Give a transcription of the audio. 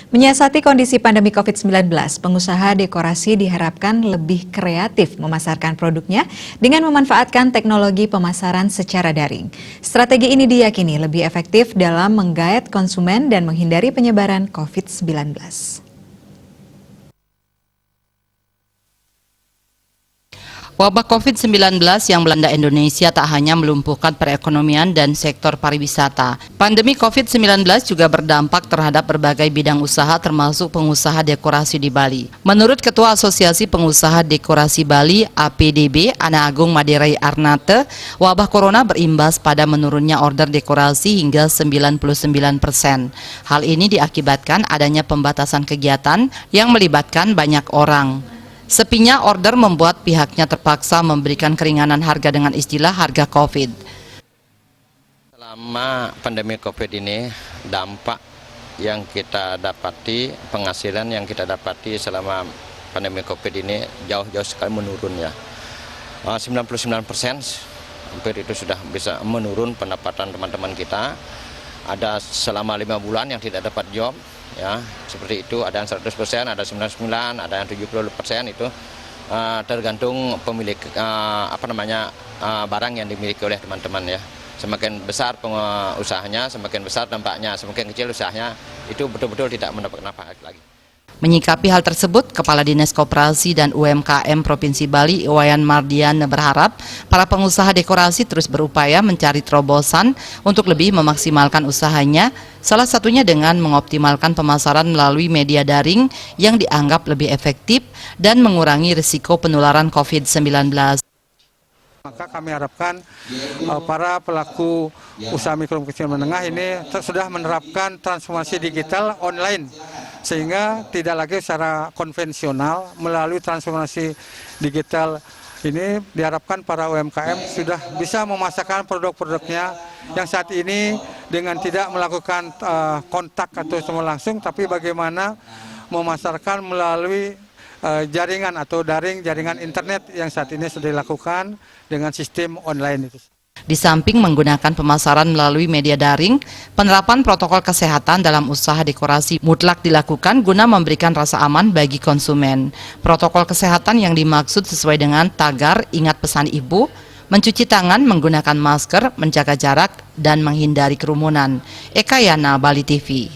Menyiasati kondisi pandemi COVID-19, pengusaha dekorasi diharapkan lebih kreatif memasarkan produknya dengan memanfaatkan teknologi pemasaran secara daring. Strategi ini diyakini lebih efektif dalam menggait konsumen dan menghindari penyebaran COVID-19. Wabah COVID-19 yang melanda Indonesia tak hanya melumpuhkan perekonomian dan sektor pariwisata. Pandemi COVID-19 juga berdampak terhadap berbagai bidang usaha termasuk pengusaha dekorasi di Bali. Menurut Ketua Asosiasi Pengusaha Dekorasi Bali APDB, Ana Agung Maderai Arnate, wabah corona berimbas pada menurunnya order dekorasi hingga 99%. Hal ini diakibatkan adanya pembatasan kegiatan yang melibatkan banyak orang. Sepinya order membuat pihaknya terpaksa memberikan keringanan harga dengan istilah harga COVID. Selama pandemi COVID ini, dampak yang kita dapati, penghasilan yang kita dapati selama pandemi COVID ini jauh-jauh sekali menurun ya. 99% hampir itu sudah bisa menurun pendapatan teman-teman kita. Ada selama 5 bulan yang tidak dapat job. Ya, seperti itu, ada yang 100%, ada 99%, ada yang 70%, itu tergantung pemilik barang yang dimiliki oleh teman-teman ya. Semakin besar usahanya, semakin besar dampaknya, semakin kecil usahanya, itu betul-betul tidak mendapatkan apa lagi. Menyikapi hal tersebut, Kepala Dinas Koperasi dan UMKM Provinsi Bali, Iwayan Mardian, berharap para pengusaha dekorasi terus berupaya mencari terobosan untuk lebih memaksimalkan usahanya, salah satunya dengan mengoptimalkan pemasaran melalui media daring yang dianggap lebih efektif dan mengurangi risiko penularan COVID-19. Maka kami harapkan para pelaku usaha mikro kecil menengah ini sudah menerapkan transformasi digital online, sehingga tidak lagi secara konvensional. Melalui transformasi digital ini diharapkan para UMKM sudah bisa memasarkan produk-produknya yang saat ini dengan tidak melakukan kontak atau semua langsung, tapi bagaimana memasarkan melalui jaringan atau daring, jaringan internet yang saat ini sudah dilakukan dengan sistem online itu. Di samping menggunakan pemasaran melalui media daring, penerapan protokol kesehatan dalam usaha dekorasi mutlak dilakukan guna memberikan rasa aman bagi konsumen. Protokol kesehatan yang dimaksud sesuai dengan tagar ingat pesan ibu, mencuci tangan, menggunakan masker, menjaga jarak, dan menghindari kerumunan. Eka Yana, Bali TV.